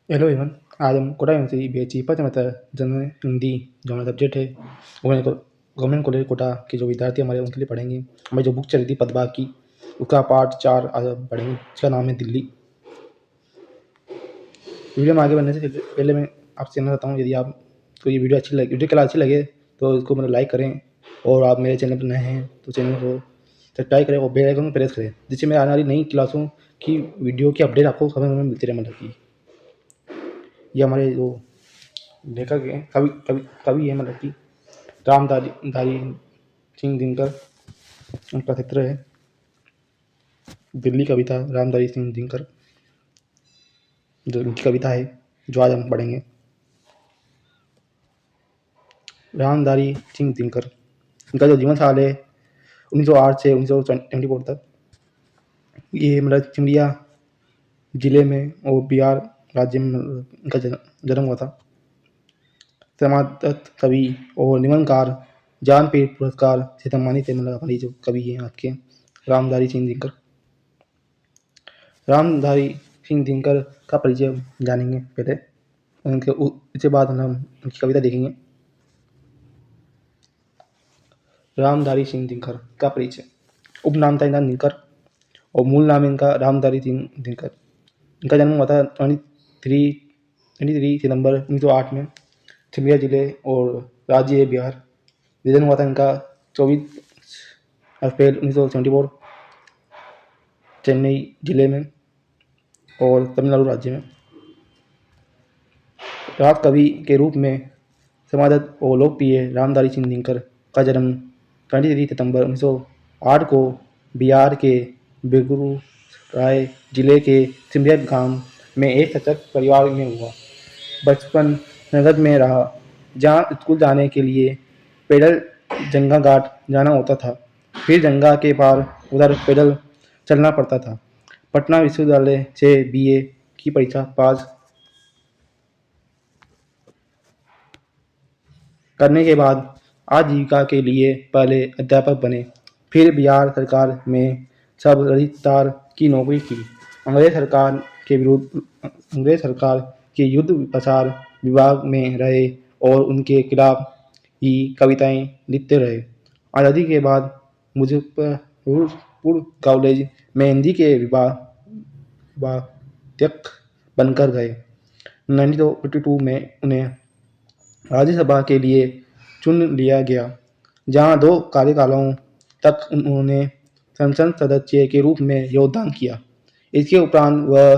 Hello everyone. आज हम Kota university बीएचई पथ जनरल हिंदी जो हमारा सब्जेक्ट है गवर्नमेंट कॉलेज कोटा के जो विद्यार्थी हमारे उनके लिए पढ़ेंगे। हमारी जो बुक चल रही थी पदबा की उसका पार्ट 4 आज हम पढ़ेंगे। इसका नाम है दिल्ली। वीडियो में आगे बढ़ने से पहले मैं आपसे कहना चाहता हूँ, यदि आपको ये वीडियो कला अच्छी लगे तो इसको मतलब लाइक करें, और आप मेरे चैनल पर नए हैं तो चैनल को सब्सक्राइब करें और बेल आइकन को प्रेस करें, जिससे मेरे आने वाली नई क्लासों की वीडियो की अपडेट आपको समय में मिलती रहे। मतलब कि ये हमारे जो लेखक हैं, कवि है, मतलब कि रामधारी सिंह दिनकर, उनका चित्र है दिल्ली कविता। रामधारी सिंह दिनकर जो उनकी कविता है जो आज हम पढ़ेंगे। रामधारी सिंह दिनकर, उनका जो जीवन साल है 1908 से 1924 तक। ये मतलब सिमरिया जिले में और बिहार राज्य में उनका जन्म हुआ था। समाजत कवि और निबंधकार ज्ञानपीठ पुरस्कार से सम्मानित है। मतलब हमारी जो कवि हैं आज के रामधारी सिंह दिनकर। रामधारी सिंह दिनकर का परिचय जानेंगे पहले, इसके बाद हम उनकी कविता देखेंगे। रामधारी सिंह दिनकर का परिचय। उपनाम था इनका दिनकर और मूल नाम इनका रामधारी सिंह दिनकर। इनका जन्म हुआ था 23 सितंबर 1908 में सिमरिया जिले और राज्य है बिहार। निधन हुआ था इनका 24 अप्रैल 1974 चेन्नई जिले में और तमिलनाडु राज्य में। राज कवि के रूप में समादत और लोकप्रिय रामधारी सिंह दिनकर का जन्म 23 सितंबर 1908 को बिहार के बेगूसराय जिले के सिमरिया गांव में एक सचक परिवार में हुआ। बचपन नगद में रहा, जहां स्कूल जाने के लिए पैदल जंगा घाट जाना होता था, फिर जंगा के पार उधर पैदल चलना पड़ता था। पटना विश्वविद्यालय से बीए की परीक्षा पास करने के बाद आजीविका के लिए पहले अध्यापक बने, फिर बिहार सरकार में सब रजिस्ट्रार की नौकरी की। अंग्रेज सरकार के युद्ध प्रचार विभाग में रहे और उनके खिलाफ ही कविताएं लिखते रहे। आज़ादी के बाद मुजफ्फरपुर कॉलेज में हिंदी के विभागाध्यक्ष बनकर गए। 1952 में उन्हें राज्यसभा के लिए चुन लिया गया, जहां 2 कार्यकालों तक उन्होंने संसद सदस्य के रूप में योगदान किया। इसके उपरांत वह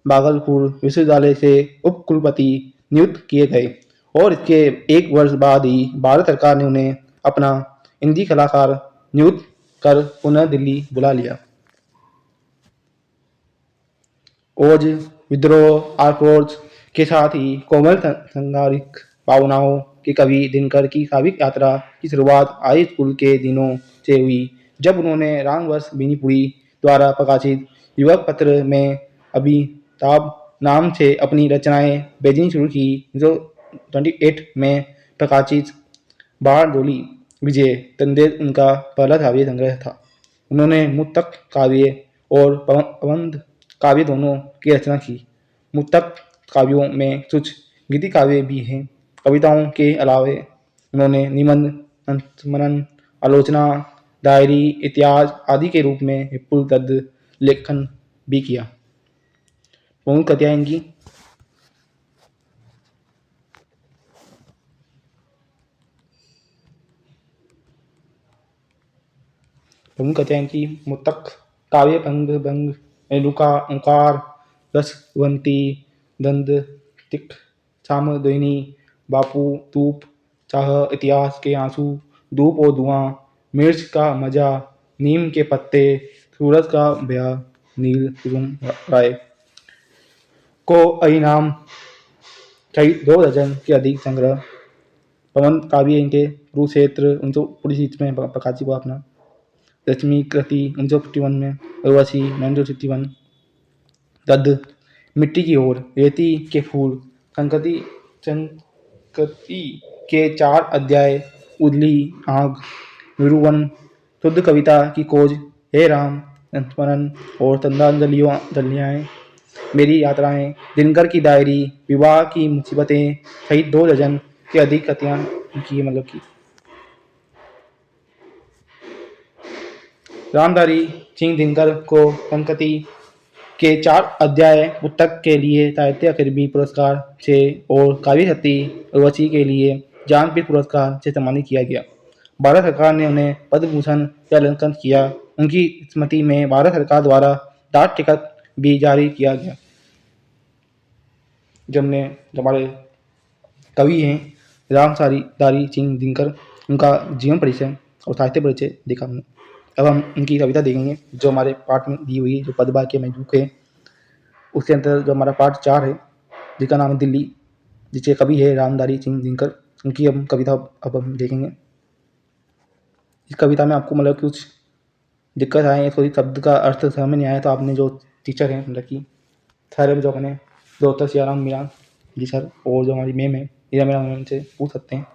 भागलपुर विश्वविद्यालय से उप कुलपति नियुक्त किए गए और इसके 1 वर्ष बाद ही भारत सरकार ने उन्हें अपना हिंदी सलाहकार नियुक्त कर पुनः दिल्ली बुला लिया। ओज विद्रोह आक्रोश के साथ ही कोमल संसारिक भावनाओं के कवि दिनकर की काव्यिक यात्रा की शुरुआत हाई स्कूल के दिनों से हुई, जब उन्होंने रामवश बेनीपुरी द्वारा प्रकाशित युवक पत्र में अभिताभ नाम से अपनी रचनाएं भेजनी शुरू की। 1928 में प्रकाशित बारडोली विजय संदेश उनका पहला काव्य संग्रह था। उन्होंने मुक्तक काव्य और प्रबंध काव्य दोनों की रचना की। मुक्तक काव्यों में कुछ गीति काव्य भी हैं। कविताओं के अलावा उन्होंने निबंध, संस्मरण, आलोचना, डायरी, इतिहास आदि के रूप में विपुल गद्य लेखन भी किया। प्रमुख कृतियां इनकी मुक्तक काव्य भंग भंग, मेलुका, ओंकार, रसवंती, दंड, तिक, सामदयनी, बापू, धूप, चाह, इतिहास के आंसू, धूप और धुआं, मिर्च का मजा, नीम के पत्ते, सूरज का ब्याह, नील कुसुम राय को इनाम सहित 2 दर्जन के अधिक संग्रह। प्रबंध काव्य इनके कुरुक्षेत्र 1946 में प्रकाशित हुआ अपना। लक्ष्मी कृति 1951 में, उर्वशी 1961, गद्य मिट्टी की ओर, रेती के फूल, संकृति के 4 अध्याय, उजली आग, विरुवन, शुद्ध कविता की खोज, हे राम, संस्मरण और श्रद्धांजलियाँ। मेरी यात्राएं, दिनकर की डायरी, विवाह की मुसीबतें सहित 2 दर्जन के अधिक कथाएं की मतलब की रामधारी सिंह दिनकर को संस्कृति के 4 अध्याय पुस्तक के लिए साहित्य अकादमी पुरस्कार से और काव्य शक्ति उर्वशी के लिए ज्ञानपीठ पुरस्कार से सम्मानित किया गया। भारत सरकार ने उन्हें पद्म भूषण से अलंकृत किया। उनकी स्मृति में भारत सरकार द्वारा डाक टिकट भी जारी किया गया। जो हमारे कवि हैं रामधारी सिंह दिनकर, उनका जीवन परिचय और साहित्य परिचय देखा हमने। अब हम उनकी कविता देखेंगे जो हमारे पाठ में दी हुई है, जो पदवाक्य में जुक है। उसके अंतर्गत जो हमारा पार्ट 4 है, जिसका नाम है दिल्ली, जिसके कवि है रामधारी सिंह दिनकर, उनकी हम कविता अब हम देखेंगे। इस कविता में आपको मतलब कुछ दिक्कत आए, कोई शब्द का अर्थ समझ नहीं आया तो आपने जो टीचर हैं मतलब कि सर जो अपने डॉक्टर सियाराम मीरा जी सर और जो हमारी मैम है मीरा मैम, उनसे पूछ सकते हैं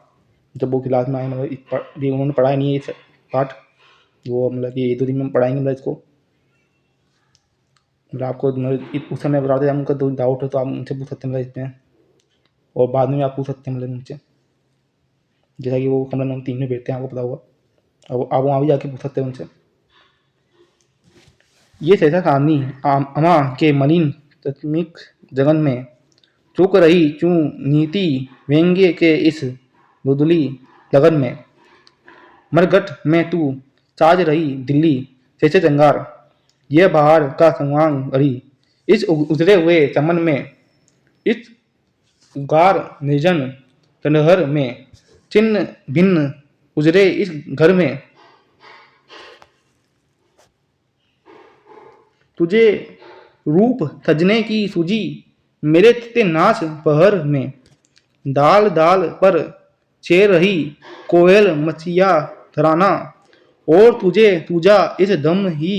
जब वो क्लास में आए। मतलब भी उन्होंने पढ़ाया नहीं है इस पाठ, वो मतलब कि 1-2 दिन में पढ़ाएंगे मतलब इसको। मतलब आपको उस समय बताते हैं, उनका कोई डाउट हो तो आप उनसे पूछ सकते हैं मतलब इसमें, और बाद में आप पूछ सकते हैं मतलब उनसे, जैसा कि वो कमरा नंबर 3 में बैठते हैं, आपको पता होगा। अब आप वहाँ भी जाके पूछ सकते हैं उनसे। ये सहसा कहानी अमा के मलिन तत्मिक जगन में चूक रही चूं नीति व्यंग्य के इस धुंधली लगन में, मरघट में तू साज रही दिल्ली से चंगार, यह बाहर का संवांग अड़ी इस उजरे हुए चमन में, इस उगार निर्जन खंडहर में, चिन्ह भिन्न उजरे इस घर में, तुझे रूप सजने की सूझी मेरे ते नाच पहर में, दाल दाल पर छेड़ रही कोयल मचिया तराना, और तुझे पूजा इस दम ही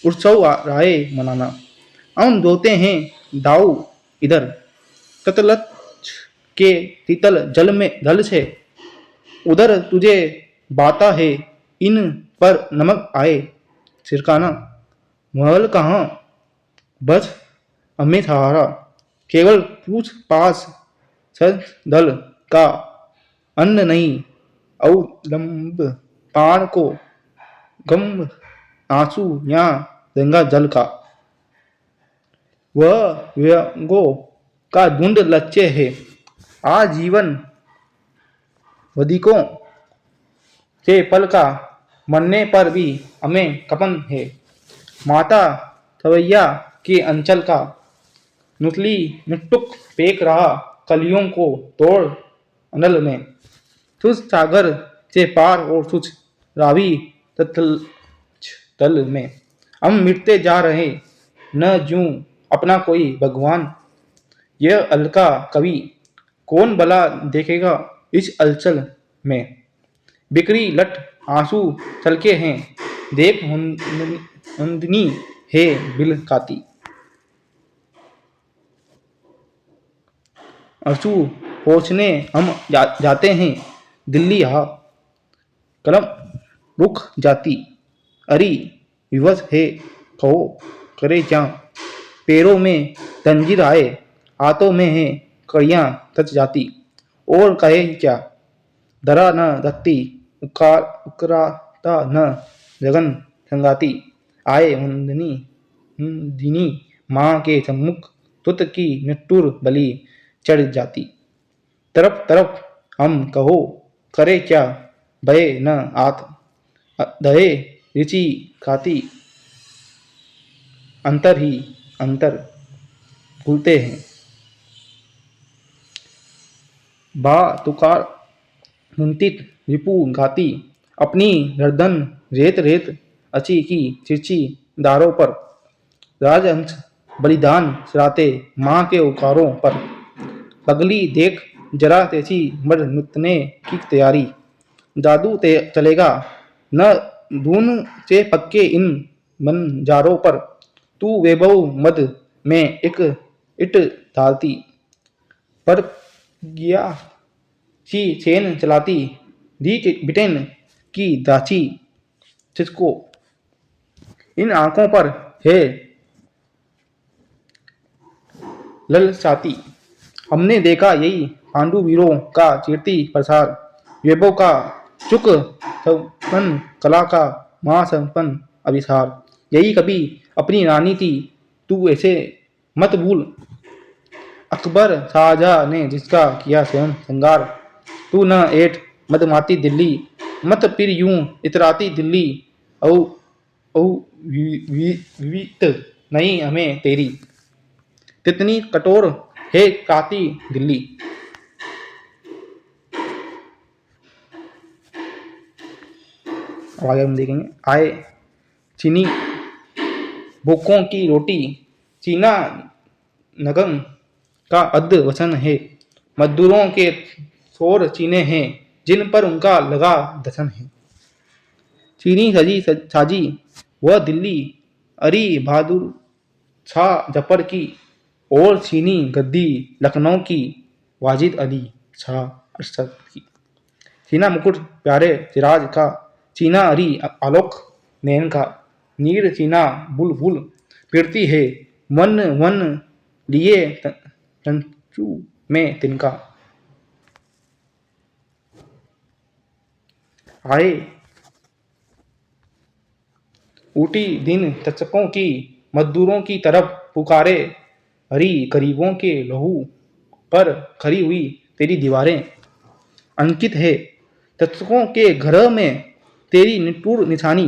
उत्सव राय मनाना। हम दोते हैं दाऊ इधर ततलच के शीतल जल में ढल से, उधर तुझे बाता है इन पर नमक आए छिड़काना। महल कहाँ बस हमें सहारा, केवल पूछ पास सज दल का, अन्न नहीं अवलंब पान को गम आंसू या गंगा जल का। वह व्यंगों का झुंड लक्ष्य है आजीवन वधिकों से पल का, मरने पर भी हमें कपन है माता थवैया के अंचल का। नुतली नुटुक फेंक रहा कलियों को तोड़ अनल में, तुझ सागर से पार और तुझ रावी तल में, हम मिटते जा रहे न जूं अपना कोई भगवान। यह अलका कवि कौन भला देखेगा इस अलचल में, बिक्री लट आंसू छलके हैं देख हुंदनी है बिल काती। आंसू पोंछने हम जाते हैं दिल्ली हा, कलम रुक जाती अरी विवश है कहो करे क्या, पैरों में जंजीर आए हाथों में है कड़ियाँ सच जाती, और कहे क्या धरा न रखती उकराता न जगन संगाती, आए हुंदिनी माँ के सम्मुख तुत की निट्ठुर बलि चढ़ जाती। तरफ तरफ हम कहो करे क्या भय न आत दहे ऋचि खाती, अंतर ही अंतर भूलते हैं बा तुकार मुंतित रिपु घाती, अपनी गर्दन रेत रेत अची की चिरची दारों पर, राजहंस बलिदान चढ़ाते माँ के उकारों पर, पगली देख जरा तेजी मर मिटने की तैयारी, जादू चलेगा न धून से पक्के इन बंजारों पर, तू वैभव मद में एक इट डालती, पर गया सी चैन चलाती, दी ब्रिटेन की दाची जिसको इन आंखों पर है ललचाती। हमने देखा यही पांडु वीरों का कीर्ति प्रसार, वेबों का चुक संपन्न, कला का महासंपन्न अभिसार। यही कभी अपनी रानी थी, तू ऐसे मत भूल। अकबर शाहजहां ने जिसका किया स्वयं श्रृंगार, तू न ऐठ मदमाती दिल्ली, मत फिर यूं इतराती दिल्ली। औ औ विवित नहीं हमें तेरी, कितनी कठोर है काती दिल्ली। अब आगे हम देखेंगे। आए चीनी भूखों की रोटी, चीना नगम का अद्ध वचन है। मजदूरों के शोर चीने हैं, जिन पर उनका लगा दसन है। चीनी साजी वह दिल्ली, अरी बहादुर शाह जफर की। और चीनी गद्दी लखनऊ की, वाजिद अली शाह अरशद की। चीना मुकुट प्यारे सिराज का, चीना अरी आलोक नैन का। नीर चीना बुलबुल फिरती है, मन वन लिए तंचू में तिनका। आए ऊटी दिन चचकों की, मजदूरों की तरफ पुकारे। हरी गरीबों के लहू पर खड़ी हुई तेरी दीवारें। अंकित है चचकों के घर में तेरी निठुर निशानी।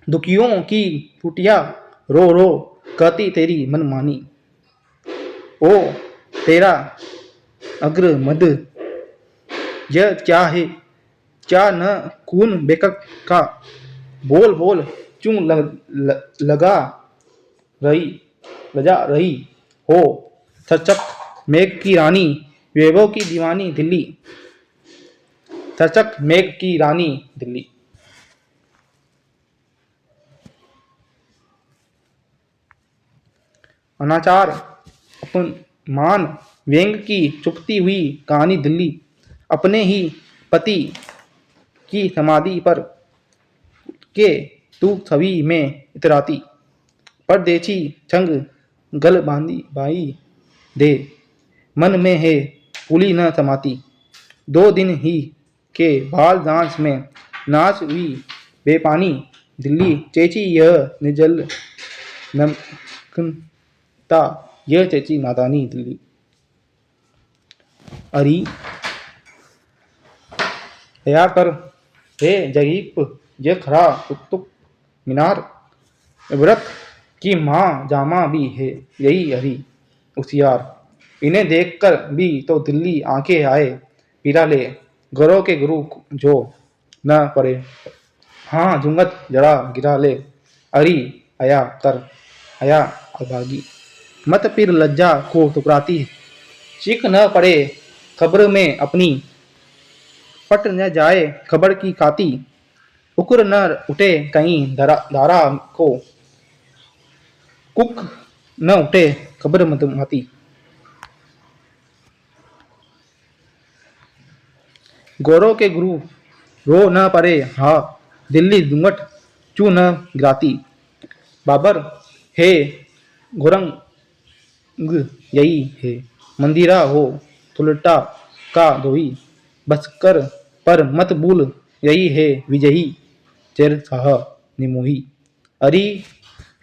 दुखियों की टूटिया रो रो कहती तेरी मनमानी। ओ तेरा अग्र मद यह क्या है, क्या न खून बेकक का। बोल बोल क्यों लगा रही लजा रही हो। चचक मेघ की रानी, वैभव की दीवानी दिल्ली। चचक मेघ की रानी दिल्ली। अनाचार अपमान व्यंग की चुपती हुई कहानी दिल्ली। अपने ही पति की समाधि पर के तू छवि में इतराती। परदेसी छंग गल बांधी बाई दे, मन में है पुली न समाती। 2 दिन ही के बाल जांच में नाच हुई बेपानी दिल्ली। चेची यह निजल नमकता, यह चेची नादानी दिल्ली। अरी दया कर हे जगीप, यह खरा कुतुब मीनार। व्रत की माँ जामा भी है यही हरी उसियार। इन्हें देखकर भी तो दिल्ली आंखें आए पीरा ले। गुरु के गुरु जो न पड़े, हाँ झुंगत जड़ा गिरा ले। अरी आया कर आया अभागी, मत फिर लज्जा को ठुकराती। चीख न पड़े खबर में अपनी, फट न जाए खबर की काती। उक्र न उठे कहीं दारा को, कुक न उठे खबर मदमाती। गौरव के गुरु रो न पड़े, हा दिल्ली दुंगट चू न गिराती। बाबर है गोरंग यही है, मंदिरा हो तुलटा का दोही। बसकर पर मत भूल यही है विजयी, चेर साह निमोही। अरी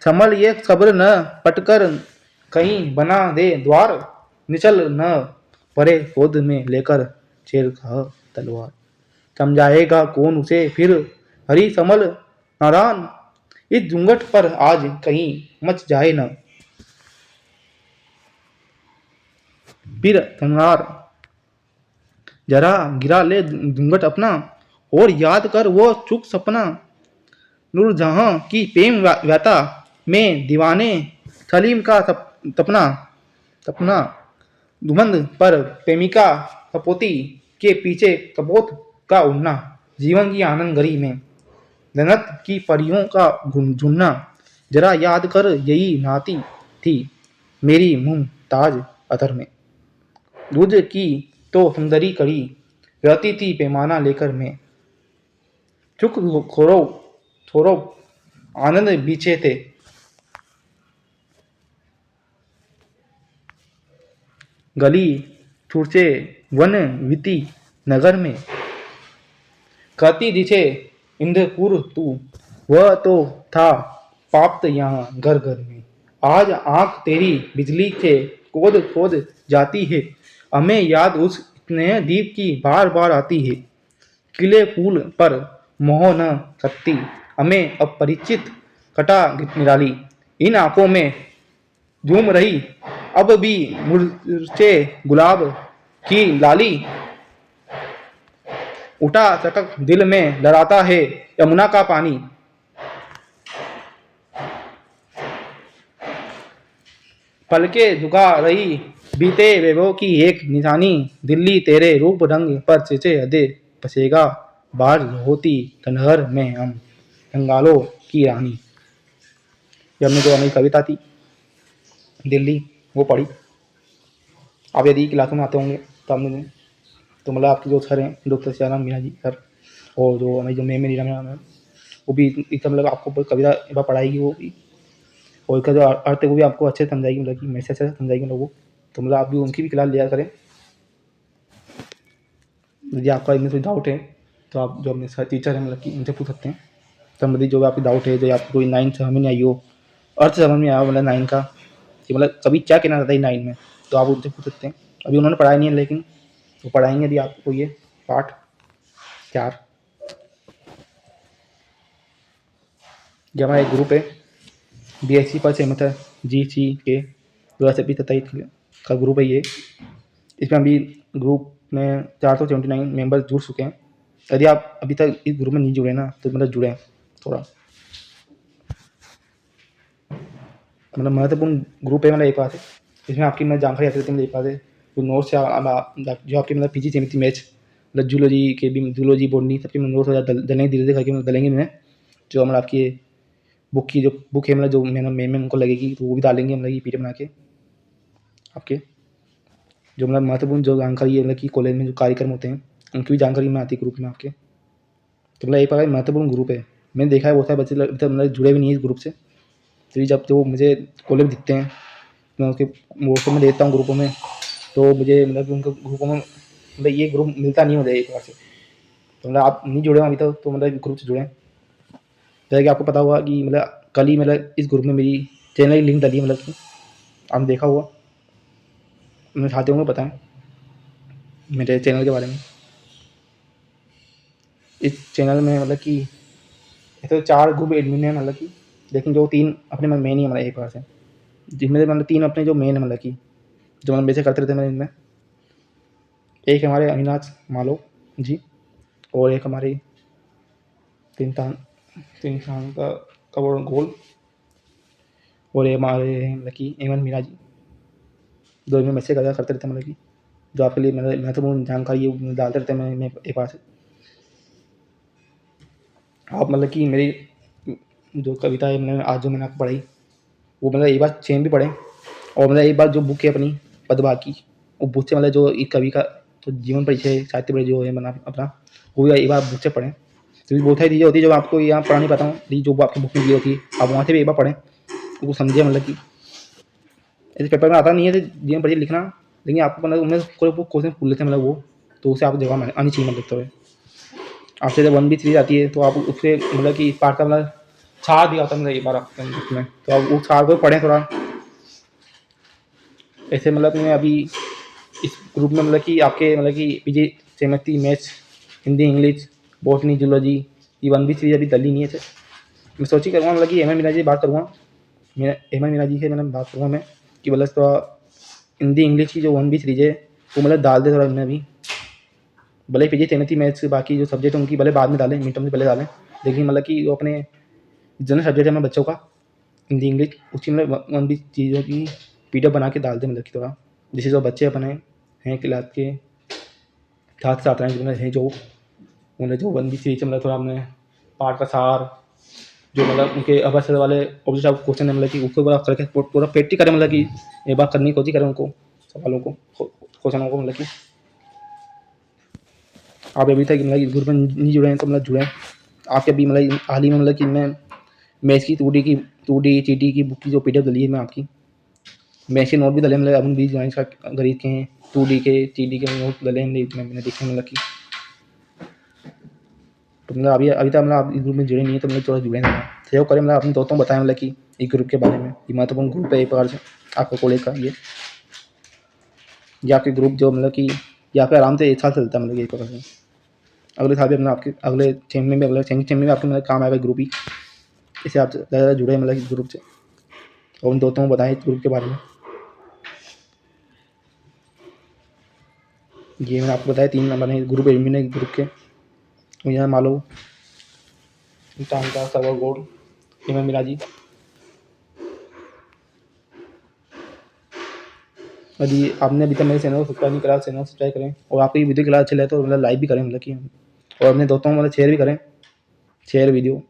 संभल ये खबर न पटकर कहीं बना दे द्वार। निचल न परे गोद में लेकर शेर खाह तलवार। समझाएगा कौन उसे फिर हरी संभल नादान। इस झुंगट पर आज कहीं मच जाए न फिर संहार। जरा गिरा ले झुंगट अपना, और याद कर वो चुक सपना। नूरजहां की प्रेम व्यथा में दीवाने सलीम का सपना दुमंद पर प्रेमिका कपोती के पीछे कपोत का उड़ना। जीवन की आनंद गरी में जन्नत की परियों का झुनना। जरा याद कर यही नाती थी मेरी मुमताज अतर में। दूध की तो सुंदरी कड़ी रहती थी पैमाना लेकर मैं। चुक खोरो थोरो आनंद बीचे थे। गली छूटे वन विति नगर में, कहती दिखे इंद्रपुर तू, वह तो था पाप्त यहाँ घर घर में। आज आंख तेरी बिजली के खोद खोद जाती है, हमें याद उस स्नेह दीप की बार बार आती है। किले फूल पर मोह न सकती, हमें अपरिचित कटा निराली। इन आंखों में झूम रही अब भी मुरझे गुलाब की लाली। उठा चटक दिल में लड़ाता है यमुना का पानी। पलके झुका रही बीते वैभव की एक निशानी। दिल्ली तेरे रूप रंग पर चिचे हदे बसेगा, बाहर होती धनहर में हम बंगालों की रानी। ये हमने जो हमारी कविता थी दिल्ली, वो पढ़ी। आप यदि क्लास में आते होंगे तो हमने तो मतलब आपके जो सर हैं डॉक्टर सियाराम मीना जी सर, और जो हमारी जो मैम नीरा मैम है, वो भी इसका मतलब आपको कविता एक बार पढ़ाएगी वो भी, और इसका जो अर्थ है वो भी आपको अच्छे से समझाएगी, मतलब कि मैसेज से समझाएगी लोगों को। तो मतलब आप भी उनकी भी क्लास लिया करें। यदि आपका इनमें कोई डाउट है तो आप जो अपने सर टीचर हैं मतलब कि उनसे पूछ सकते हैं संबंधित जो भी आपकी डाउट है, जो आपको कोई 9 समझ में नहीं आई हो, अर्थ समझ में आया मतलब 9 का, कि मतलब कभी क्या कहना चाहता है 9 में, तो आप उनसे पूछ सकते हैं। अभी उन्होंने पढ़ाया नहीं है लेकिन वो पढ़ाएंगे अभी आपको ये पाठ 4। ये हमारा एक ग्रुप है BSc पर सहमत है GC के WhatsApp तथा का ग्रुप है ये। इसमें अभी ग्रुप में 479 मेंबर्स जुड़ चुके हैं। यदि आप अभी तक इस ग्रुप में नहीं जुड़े ना तो मतलब जुड़ें थोड़ा, मतलब महत्वपूर्ण ग्रुप है मतलब एक बात है। इसमें आपकी मैं जानकारी आती रहती है एक बात है, जो नोट्स जो आपके मतलब PG समिति मैच मतलब जूलॉजी के भी जूलॉजी बॉटनी सबके नोट्स डलेंगे धीरे धीरे करके डलेंगे मैं, जो मतलब आपकी बुक की जो बुक है मतलब जो मेन उनको लगेगी तो वो भी डालेंगे मतलब ये PDF बना के आपके, जो मतलब महत्वपूर्ण जो जानकारी है मतलब कि कॉलेज में जो कार्यक्रम होते हैं उनकी भी जानकारी में आती है ग्रुप में आपके। तो मतलब एक प्रकार महत्वपूर्ण ग्रुप है। मैंने देखा है बहुत सारे बच्चे मतलब जुड़े भी नहीं है इस ग्रुप से, तो जब तो मुझे कॉलेज में दिखते हैं मैं उसके व्हाट्सएप में देता हूँ ग्रुपों में, तो मुझे मतलब कि उनके ग्रुपों में मतलब ये ग्रुप मिलता नहीं मुझे एक बार से। तो मतलब आप नहीं जुड़े हो अभी तक तो मतलब ग्रुप से जुड़ें। जैसे कि आपको पता हुआ कि मतलब कल ही मतलब इस ग्रुप में मेरी चैनल की लिंक डाली है, मतलब कि आपने देखा हुआ, मैं चाहते होंगे बताएं मेरे चैनल के बारे में। इस चैनल में मतलब कि ऐसे 4 ग्रुप एडमिन है मतलब कि, लेकिन जो 3 अपने में मेन ही है मतलब एक बार से, जिनमें मतलब 3 अपने जो मेन है मतलब कि जो मतलब वैसे करते रहते हैं इनमें। एक हमारे अविनाश मालो जी, और एक हमारी तीन तान का कवर गोल, और ये हमारे मतलब कि एमन मीना जी, दो इनमें मैसेज करते रहते हैं मतलब कि जो आपके लिए मतलब महत्वपूर्ण जानकारी है वो डालते रहते हैं मैं एक बार से। आप मतलब कि मेरी जो कविता है मैंने आज जो मैंने आपको पढ़ाई वो मतलब एक बार चेन भी पढ़ें, और मतलब एक बार जो बुक है अपनी पदभा की, वो बुक से मतलब जो एक कवि का तो जीवन परिचय साहित्य परिचय जो है बना अपना, वो भी एक बार बुक से पढ़ें। क्योंकि बहुत सारी चीज़ें होती है जो आपको यहाँ पढ़ा नहीं पाता हूँ, लेकिन जो आपकी बुक में दी होती है आप वहाँ से भी एक बार पढ़ें, वो समझे मतलब कि ऐसे पेपर में आता नहीं है जीवन परिचय लिखना, लेकिन आपको मतलब उनमें कोई क्वेश्चन पूछ लेते हैं मतलब वो, तो उससे आपको जवाब आनी चाहिए मतलब तो आपसे जब 1B सीरीज आती है तो आप उससे मतलब कि पार्ट का मतलब छाड़ दिया होता है मतलब एक बार आपके उसमें, तो आप उस छाड़ को पढ़ें थोड़ा। ऐसे मतलब मैं अभी इस ग्रुप में मतलब कि आपके मतलब कि PG समिति maths Hindi English botany zoology ये 1B सीरीज अभी डली नहीं है। मैं सोची करूँगा मतलब कि एमएन मीना जी बात करूँगा, मैं एमएन मीना जी से मैंने बात करूँगा मैं कि मतलब थोड़ा हिंदी इंग्लिश की जो 1B सीरीज है वो मतलब डाल दे थोड़ा इनमें भी, भले PG समिति मैथ्स बाकी जो सब्जेक्ट है उनकी भले बाद में डालें, मिड टर्म से पहले डालें, लेकिन मतलब कि जो अपने जनरल सब्जेक्ट है हमारे बच्चों का हिंदी इंग्लिश उसकी मतलब 1B चीज़ों की PDF बना के डाल दें मतलब कि थोड़ा, जैसे जो बच्चे अपने हैं क्लास के छात्र छात्राएँ जो हैं जो उन्हें जो 1B सीरीज मतलब थोड़ा हमने पाठ का सार जो मतलब उनके अवसर वाले ऑब्जेक्ट क्वेश्चन है मतलब कि उसको पूरा करके पूरा प्रैक्टिस करें, मतलब कि एक बार करने की कोशिश करें उनको सवालों को क्वेश्चनों को, मतलब कि आप अभी तक मतलब ग्रुप में नहीं जुड़े हैं तो मतलब जुड़ें। आपके अभी मतलब हाल ही में मतलब कि मैं मैथ्स की 2D की 2D GT की बुक की जो PDF डली है मैं आपकी वैसे नोट भी डले मतलब अपन 20 का खरीद के हैं 2D के 3D के नोट डले हैं मैंने देखे मतलब कि तो मतलब अभी तक मतलब आप इस ग्रुप में जुड़े नहीं है तो मतलब थोड़ा जुड़े नहीं सहयोग करें मतलब अपने दोस्तों को बताएं मतलब कि इस ग्रुप के बारे में ये महत्वपूर्ण ग्रुप है एक प्रकार से आपका कॉलेज का ये या फिर ग्रुप जो मतलब कि या फिर आराम से 1 साल चलता है मतलब एक प्रकार से अगले साल भी अपना आपके अगले 6 महीने में अगले 6 महीने में आपके मतलब काम आएगा ग्रुप ही इससे आप ज़्यादा जुड़े मतलब इस ग्रुप से और उन दोस्तों को बताएं इस ग्रुप के बारे में ये मैंने आपको बताया 3 नंबर है ग्रुप एडमिन है ग्रुप के मुझे मालो टाइम का सर्वर गोल्ड इमन मिराजी यदि आपने अभी तक मेरे चैनल को सब्सक्राइब नहीं करा चैनल सब्सक्राइब करें और आपको ये वीडियो क्लास अच्छा लगे तो मतलब लाइक भी करें मतलब कि और अपने दोस्तों को मतलब शेयर भी करें शेयर वीडियो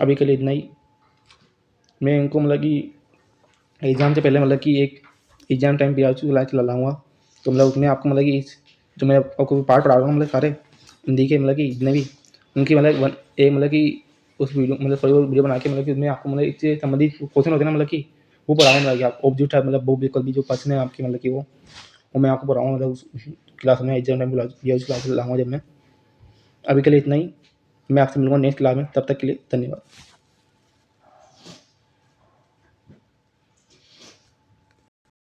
अभी के लिए इतना ही मैं इनको मतलब कि एग्ज़ाम से पहले मतलब कि एक एग्ज़ाम टाइम पे क्लास चलाऊँगा तो मतलब उसमें आपको मतलब कि जो मैं आपको पार्ट पढ़ा रहा हूँ मतलब सारे हिंदी के मतलब कि जितने भी उनकी मतलब एक मतलब कि उस वीडियो मतलब थोड़ी बहुत वीडियो बना के मतलब कि उसमें आपको मतलब इससे संबंधित क्वेश्चन होते हैं ना मतलब कि वो पढ़ाऊँगा मतलब कि आप ऑब्जेक्ट है मतलब बहुविकल्पी कभी जो प्रश्न है आपकी मतलब कि वो मैं आपको पढ़ाऊँगा मतलब उस क्लास में एग्जाम टाइम या उस क्लास में लाऊँगा जब मैं अभी के लिए इतना ही मैं आपसे मिलूँगा नेक्स्ट क्लास में तब तक के लिए धन्यवाद।